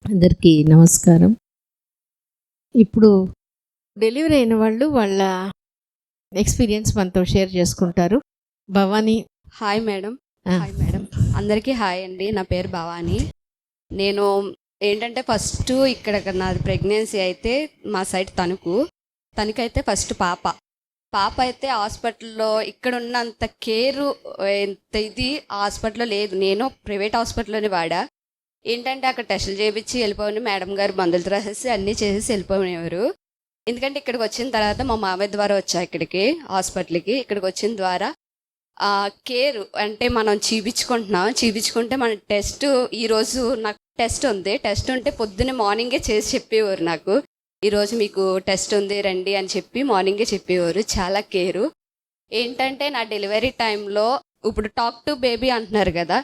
అందరికీ నమస్కారం. ఇప్పుడు డెలివరీ అయిన వాళ్ళు వాళ్ళ ఎక్స్పీరియన్స్ మనతో షేర్ చేసుకుంటారు. Bhavani. Hi madam. Hi madam, అందరికీ హాయ్ అండి. నా పేరు భవానీ. నేను ఏంటంటే ఫస్ట్ ఇక్కడ నాది ప్రెగ్నెన్సీ అయితే మా సైడ్ తనకైతే ఫస్ట్ పాప అయితే హాస్పిటల్లో ఇక్కడ ఉన్నంత కేరు ఎంత ఇది హాస్పిటల్లో లేదు. నేను ప్రైవేట్ హాస్పిటల్లోనే వాడా. ఏంటంటే అక్కడ టెస్టులు చేయించి వెళ్ళిపోయి మేడం గారు మందులు రాసేసి అన్నీ చేసేసి వెళ్ళిపోయేవారు. ఎందుకంటే ఇక్కడికి వచ్చిన తర్వాత మా మామయ్య ద్వారా వచ్చా ఇక్కడికి హాస్పిటల్కి. ఇక్కడికి వచ్చిన ద్వారా కేర్ అంటే మనం చూపించుకుంటే మన టెస్ట్ ఈరోజు నాకు టెస్ట్ ఉంటే పొద్దున్నే మార్నింగే చేసి చెప్పేవారు నాకు, ఈరోజు మీకు టెస్ట్ ఉంది రండి అని చెప్పి మార్నింగే చెప్పేవారు. చాలా కేరు. ఏంటంటే నా డెలివరీ టైంలో ఇప్పుడు టాక్ టు బేబీ అంటున్నారు కదా,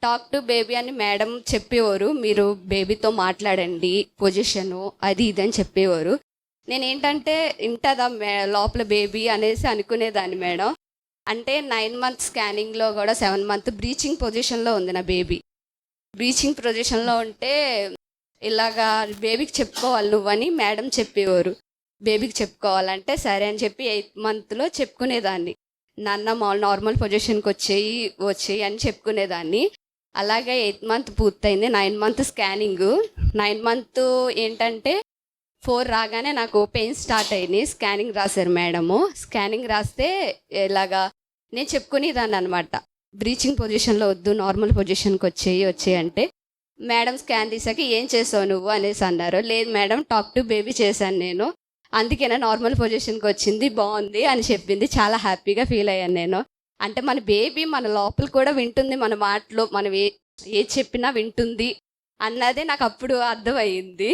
టాక్ టు బేబీ అని మేడం చెప్పేవారు. మీరు బేబీతో మాట్లాడండి, పొజిషను అది ఇది అని చెప్పేవారు. నేనేంటంటే ఇంటదా లోపల బేబీ అనేసి అనుకునేదాన్ని మేడం. అంటే 9 months స్కానింగ్లో కూడా 7 month బ్రీచింగ్ పొజిషన్లో ఉంది నా బేబీ. బ్రీచింగ్ పొజిషన్లో ఉంటే ఇలాగా బేబీకి చెప్పుకోవాలి నువ్వని మేడం చెప్పేవారు. బేబీకి చెప్పుకోవాలంటే సరే అని చెప్పి 8th month చెప్పుకునేదాన్ని. నాన్న నార్మల్ పొజిషన్కి వచ్చేయి అని చెప్పుకునేదాన్ని. అలాగే 8th month పూర్తయింది. 9 month స్కానింగ్. 9 month ఏంటంటే 4 రాగానే నాకు పెయిన్ స్టార్ట్ అయింది. స్కానింగ్ రాశారు మేడము. స్కానింగ్ రాస్తే ఇలాగా నేను చెప్పుకునేదాన్ని అనమాట, బ్రీచింగ్ పొజిషన్లో వద్దు నార్మల్ పొజిషన్కి వచ్చేయి అంటే మేడం స్కాన్ తీసాక ఏం చేసావు నువ్వు అనేసి అన్నారు. లేదు మేడం టాక్ టు బేబీ చేశాను నేను, అందుకేనా నార్మల్ పొజిషన్కి వచ్చింది, బాగుంది అని చెప్పింది. చాలా హ్యాపీగా ఫీల్ అయ్యాను నేను. అంటే మన బేబీ మన లోపల కూడా వింటుంది, మన మాటలో మనం ఏ చెప్పినా వింటుంది అన్నదే నాకు అప్పుడు అర్థమయ్యింది.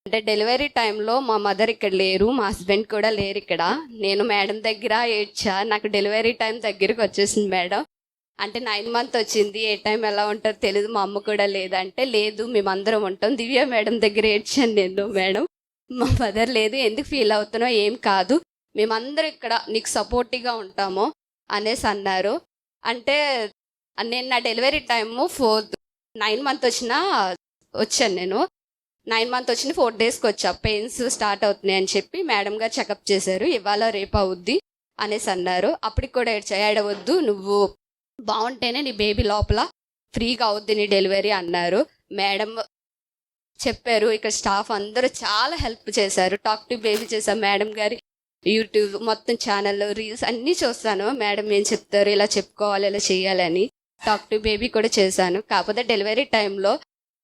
అంటే డెలివరీ టైంలో మా మదర్ ఇక్కడ లేరు, మా హస్బెండ్ కూడా లేరు ఇక్కడ. నేను మేడం దగ్గర ఏడ్చా. నాకు డెలివరీ టైం దగ్గరికి వచ్చేసింది మేడం. అంటే 9 month వచ్చింది, ఏ టైం ఎలా ఉంటుందో తెలియదు, మా అమ్మ కూడా లేదంటే లేదు మేమందరం ఉంటాం. దివ్య మేడం దగ్గర ఏడ్చాను నేను. మేడం మా మదర్ లేదు, ఎందుకు ఫీల్ అవుతున్నావు, ఏం కాదు, మేమందరం ఇక్కడ నీకు సపోర్టివ్గా ఉంటాము అనేసి అన్నారు. అంటే నేను నా డెలివరీ టైము 9 month వచ్చాను నేను. 9 month వచ్చిన 4 daysకి వచ్చా. పెయిన్స్ స్టార్ట్ అవుతున్నాయి అని చెప్పి మేడం గారు చెకప్ చేశారు. ఇవాళ రేపు అవుద్ది అనేసి అన్నారు. అప్పటికి కూడా ఏడవద్దు, నువ్వు బాగుంటేనే నీ బేబీ లోపల ఫ్రీగా అవుద్ది నీ డెలివరీ అన్నారు. మేడం చెప్పారు. ఇక్కడ స్టాఫ్ అందరూ చాలా హెల్ప్ చేశారు. టాక్ టు బేబీ చేశాను. మేడం గారి యూట్యూబ్ మొత్తం ఛానల్ రీల్స్ అన్నీ చూస్తాను. మేడం ఏం చెప్తారు, ఇలా చెప్పుకోవాలి, ఇలా చేయాలని. టాక్ టు బేబీ కూడా చేశాను. కాకపోతే డెలివరీ టైంలో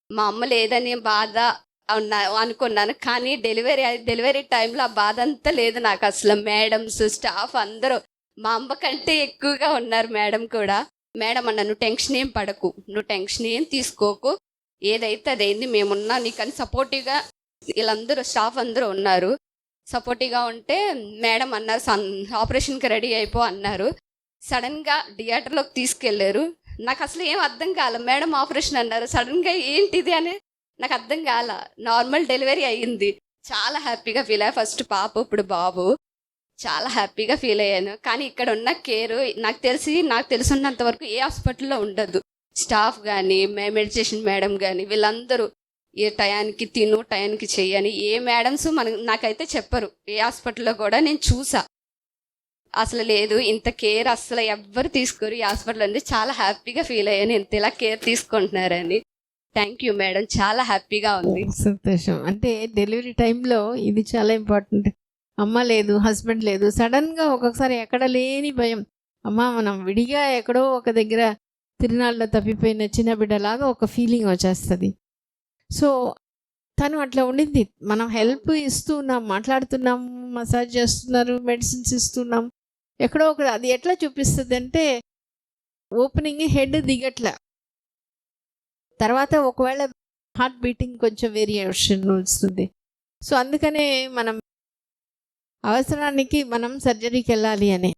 మా అమ్మ లేదని బాధ అనుకున్నాను. కానీ డెలివరీ టైంలో ఆ బాధ అంతా లేదు నాకు అసలు. మేడమ్స్ స్టాఫ్ అందరూ మా అమ్మ కంటే ఎక్కువగా ఉన్నారు. మేడం కూడా, మేడం అన్న నువ్వు టెన్షన్ ఏం పడకు, నువ్వు టెన్షన్ ఏం తీసుకోకు, ఏదైతే అదైంది, మేమున్నా నీకని సపోర్టివ్గా వీళ్ళందరూ స్టాఫ్ అందరూ ఉన్నారు. సపోర్టివ్గా ఉంటే మేడం అన్నారు ఆపరేషన్కి రెడీ అయిపో అన్నారు. సడన్గా థియేటర్లోకి తీసుకెళ్లారు. నాకు అసలు ఏం అర్థం కాల. మేడం ఆపరేషన్ అన్నారు, సడన్గా ఏంటిది అని నాకు అర్థం కాల. నార్మల్ డెలివరీ అయ్యింది. చాలా హ్యాపీగా ఫీల్ అయ్యా. ఫస్ట్ పాప, ఇప్పుడు బాబు. చాలా హ్యాపీగా ఫీల్ అయ్యాను. కానీ ఇక్కడ ఉన్న కేరు నాకు తెలుసున్నంత వరకు ఏ హాస్పిటల్లో ఉండదు. స్టాఫ్ కానీ మెడిటేషన్ మేడం కానీ వీళ్ళందరూ ఏ టయానికి తిను, టయానికి చెయ్యని ఏ మేడమ్స్ నాకైతే చెప్పరు. ఏ హాస్పిటల్లో కూడా నేను చూసా అసలు లేదు ఇంత కేర్ అసలు ఎవ్వరు తీసుకోరు ఈ హాస్పిటల్ అండి. చాలా హ్యాపీగా ఫీల్ అయ్యాను ఇంత ఇలా కేర్ తీసుకుంటున్నారని. థ్యాంక్ యూ మేడం, చాలా హ్యాపీగా ఉంది. సంతోషం. అంటే డెలివరీ టైంలో ఇది చాలా ఇంపార్టెంట్. అమ్మ లేదు, హస్బెండ్ లేదు, సడన్గా ఒక్కొక్కసారి ఎక్కడ లేని భయం. మనం విడిగా ఎక్కడో ఒక దగ్గర తిరునాళ్ళలో తప్పిపోయిన చిన్న బిడ్డలాగా ఒక ఫీలింగ్ వచ్చేస్తుంది. సో తను అట్లా ఉండింది. మనం హెల్ప్ ఇస్తున్నాం, మాట్లాడుతున్నాం, మసాజ్ చేస్తున్నారు, మెడిసిన్స్ ఇస్తున్నాం. ఎక్కడో ఒక అది ఎట్లా చూపిస్తుంది అంటే ఓపెనింగ్ హెడ్ దిగట్లా. తర్వాత ఒకవేళ హార్ట్ బీటింగ్ కొంచెం వేరియేషన్ వస్తుంది. సో అందుకనే మనం అవసరానికి మనం సర్జరీకి వెళ్ళాలి అని.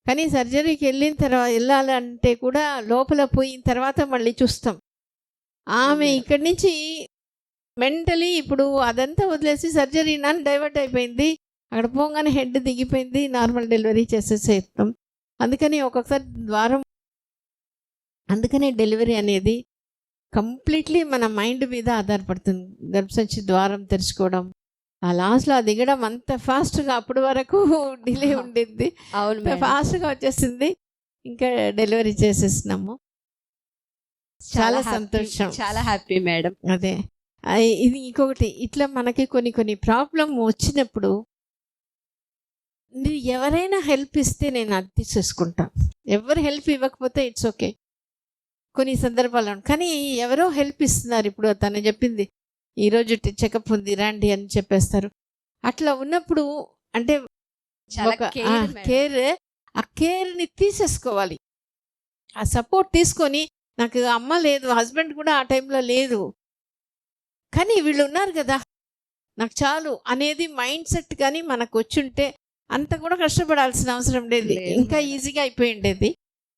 కానీ సర్జరీకి వెళ్ళాలంటే కూడా లోపల పోయిన తర్వాత మళ్ళీ చూస్తాం. ఆమె ఇక్కడి నుంచి మెంటలీ ఇప్పుడు అదంతా వదిలేసి సర్జరీ నన్ను డైవర్ట్ అయిపోయింది. అక్కడ పోగానే హెడ్ దిగిపోయింది, నార్మల్ డెలివరీ చేసేస్తాం. అందుకని ఒక్కొక్కసారి అందుకనే డెలివరీ అనేది కంప్లీట్లీ మన మైండ్ మీద ఆధారపడుతుంది. గర్భసంచి ద్వారం తెరుచుకోవడం, ఆ లాస్ట్లో ఆ దిగడం అంత ఫాస్ట్గా, అప్పటి వరకు డిలే ఉండింది, అవును మేడం. ఫాస్ట్గా వచ్చేసింది. ఇంకా డెలివరీ చేసేసినాము. చాలా happy, సంతోషం. చాలా హ్యాపీ మేడం. అదే ఇది ఇంకొకటి, ఇట్లా మనకి కొన్ని ప్రాబ్లం వచ్చినప్పుడు మీరు ఎవరైనా హెల్ప్ ఇస్తే నేను అది తీసేసుకుంటాను. ఎవరు హెల్ప్ ఇవ్వకపోతే ఇట్స్ ఓకే కొన్ని సందర్భాల్లో. కానీ ఎవరో హెల్ప్ ఇస్తున్నారు, ఇప్పుడు తను చెప్పింది ఈరోజు చెకప్ ఉంది రండి అని చెప్పేస్తారు. అట్లా ఉన్నప్పుడు అంటే చాలా ఒక care మేడం. కేర్, ఆ కేర్ని తీసేసుకోవాలి. ఆ సపోర్ట్ తీసుకొని, నాకు అమ్మ లేదు, హస్బెండ్ కూడా ఆ టైంలో లేదు, కానీ వీళ్ళు ఉన్నారు కదా నాకు చాలు అనేది మైండ్ సెట్ కానీ మనకు వచ్చుంటే అంత కూడా కష్టపడాల్సిన అవసరం లేదు, లేదు ఇంకా మేడం. ఈజీగా అయిపోయి ఉండేది.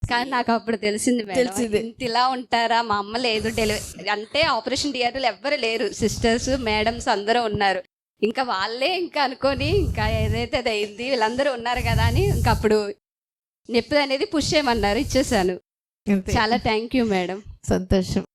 కానీ నాకు అప్పుడు తెలిసింది మేడం, తెలిసింది. ఇంత ఇలా ఉంటారా, మా అమ్మ లేదు, డెలివరీ అంటే ఆపరేషన్ థియేటర్లు ఎవ్వరు లేరు, సిస్టర్స్ మేడమ్స్ అందరూ ఉన్నారు. ఇంకా వాళ్ళే ఇంకా అనుకొని ఇంకా ఏదైతే అది అయింది వీళ్ళందరూ ఉన్నారు కదా అని ఇంకా అప్పుడు నొప్పి అనేది పుష్ చేయమన్నారు, ఇచ్చేసాను. అంతే. చాలా థ్యాంక్ యూ మేడం. సంతోషం.